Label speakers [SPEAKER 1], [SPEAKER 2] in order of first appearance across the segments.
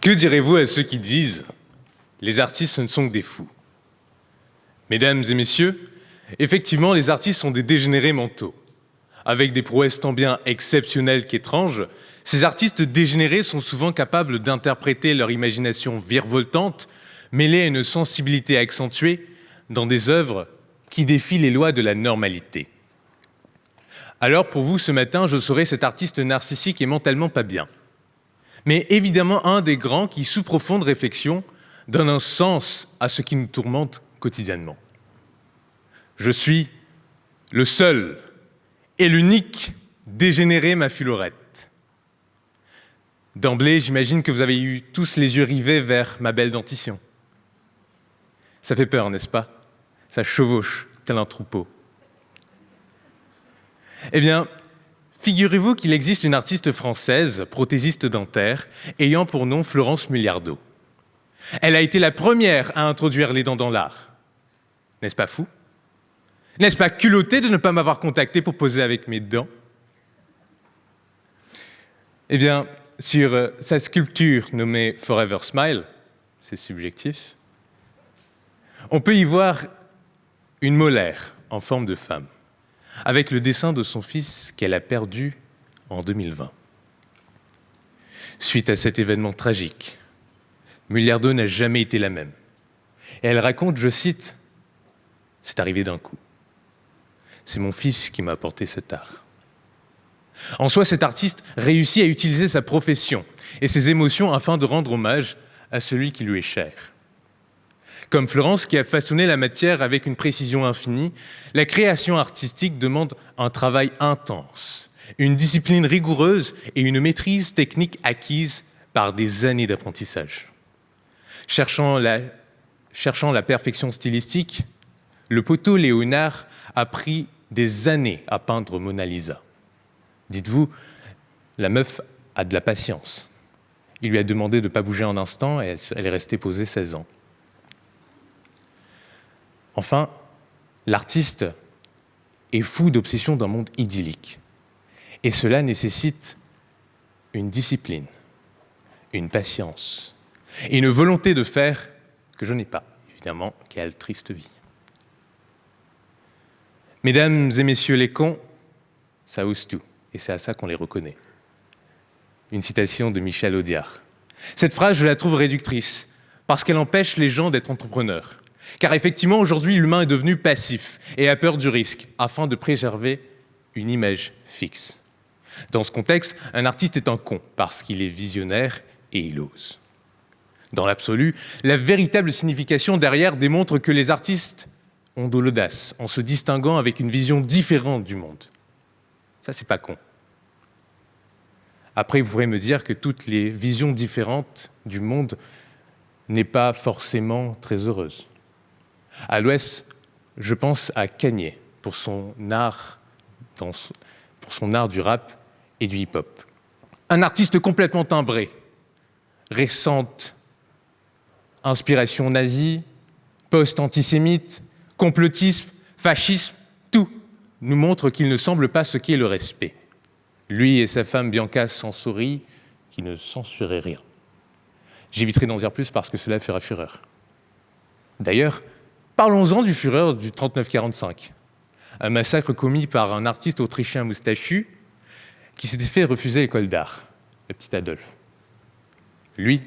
[SPEAKER 1] Que direz-vous à ceux qui disent « les artistes, ce ne sont que des fous » ? Mesdames et messieurs, effectivement, les artistes sont des dégénérés mentaux. Avec des prouesses tant bien exceptionnelles qu'étranges, ces artistes dégénérés sont souvent capables d'interpréter leur imagination virevoltante, mêlée à une sensibilité accentuée, dans des œuvres qui défient les lois de la normalité. Alors pour vous, ce matin, je serai cet artiste narcissique et mentalement pas bien. Mais évidemment un des grands qui, sous profonde réflexion, donne un sens à ce qui nous tourmente quotidiennement. Je suis le seul et l'unique dégénéré Maffulorette. D'emblée, j'imagine que vous avez eu tous les yeux rivés vers ma belle dentition. Ça fait peur, n'est-ce pas ? Ça chevauche tel un troupeau. Eh bien, figurez-vous qu'il existe une artiste française, prothésiste dentaire, ayant pour nom Florence Muliardo. Elle a été la première à introduire les dents dans l'art. N'est-ce pas fou ? N'est-ce pas culotté de ne pas m'avoir contacté pour poser avec mes dents ? Eh bien, sur sa sculpture nommée Forever Smile, c'est subjectif, on peut y voir une molaire en forme de femme, avec le dessin de son fils qu'elle a perdu en 2020. Suite à cet événement tragique, Muliardo n'a jamais été la même. Et elle raconte, je cite, « C'est arrivé d'un coup. C'est mon fils qui m'a apporté cet art. » En soi, cet artiste réussit à utiliser sa profession et ses émotions afin de rendre hommage à celui qui lui est cher. Comme Florence qui a façonné la matière avec une précision infinie, la création artistique demande un travail intense, une discipline rigoureuse et une maîtrise technique acquise par des années d'apprentissage. Cherchant la perfection stylistique, le poteau Léonard a pris des années à peindre Mona Lisa. Dites-vous, la meuf a de la patience. Il lui a demandé de ne pas bouger un instant et elle est restée posée 16 ans. Enfin, l'artiste est fou d'obsession d'un monde idyllique. Et cela nécessite une discipline, une patience et une volonté de faire que je n'ai pas, évidemment, quelle triste vie. Mesdames et messieurs les cons, ça ose tout, et c'est à ça qu'on les reconnaît. Une citation de Michel Audiard. Cette phrase, je la trouve réductrice, parce qu'elle empêche les gens d'être entrepreneurs. Car effectivement, aujourd'hui, l'humain est devenu passif et a peur du risque, afin de préserver une image fixe. Dans ce contexte, un artiste est un con, parce qu'il est visionnaire et il ose. Dans l'absolu, la véritable signification derrière démontre que les artistes ont de l'audace, en se distinguant avec une vision différente du monde. Ça, c'est pas con. Après, vous pourrez me dire que toutes les visions différentes du monde n'est pas forcément très heureuse. À l'Ouest, je pense à Kanye pour son art du rap et du hip-hop. Un artiste complètement timbré, récente inspiration nazie, post-antisémite, complotisme, fascisme, tout nous montre qu'il ne semble pas ce qu'est le respect. Lui et sa femme Bianca Censori, qui ne censuraient rien. J'éviterai d'en dire plus parce que cela fera fureur. D'ailleurs, parlons-en du fureur du 39-45, un massacre commis par un artiste autrichien moustachu qui s'était fait refuser l'école d'art, le petit Adolphe. Lui,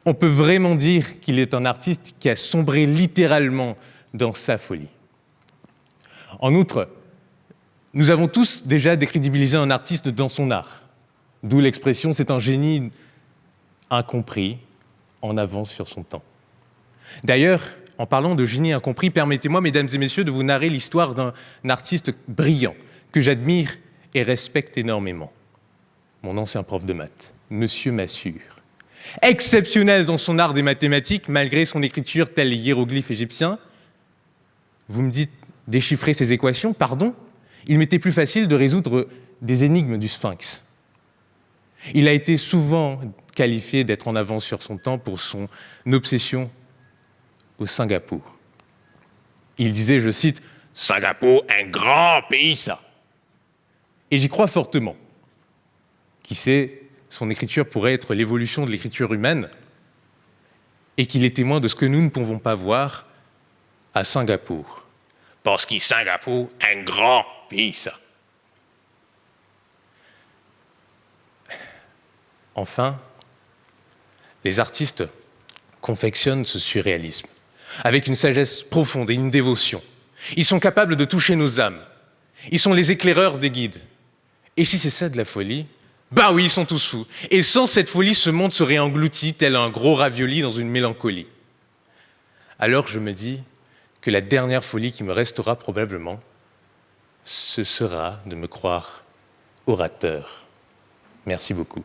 [SPEAKER 1] on peut vraiment dire qu'il est un artiste qui a sombré littéralement dans sa folie. En outre, nous avons tous déjà décrédibilisé un artiste dans son art, d'où l'expression « c'est un génie incompris, en avance sur son temps ». D'ailleurs, en parlant de génie incompris, permettez-moi, mesdames et messieurs, de vous narrer l'histoire d'un artiste brillant que j'admire et respecte énormément. Mon ancien prof de maths, Monsieur Massure. Exceptionnel dans son art des mathématiques, malgré son écriture telle les hiéroglyphes égyptiens. Vous me dites déchiffrer ces équations, pardon ? Il m'était plus facile de résoudre des énigmes du Sphinx. Il a été souvent qualifié d'être en avance sur son temps pour son obsession au Singapour. Il disait, je cite, « Singapour, un grand pays, ça !» Et j'y crois fortement. Qui sait, son écriture pourrait être l'évolution de l'écriture humaine, et qu'il est témoin de ce que nous ne pouvons pas voir à Singapour. Parce que Singapour est un grand pays, ça. Enfin, les artistes confectionnent ce surréalisme avec une sagesse profonde et une dévotion. Ils sont capables de toucher nos âmes. Ils sont les éclaireurs des guides. Et si c'est ça de la folie, bah oui, ils sont tous fous. Et sans cette folie, ce monde serait englouti tel un gros ravioli dans une mélancolie. Alors je me dis que la dernière folie qui me restera probablement, ce sera de me croire orateur. Merci beaucoup.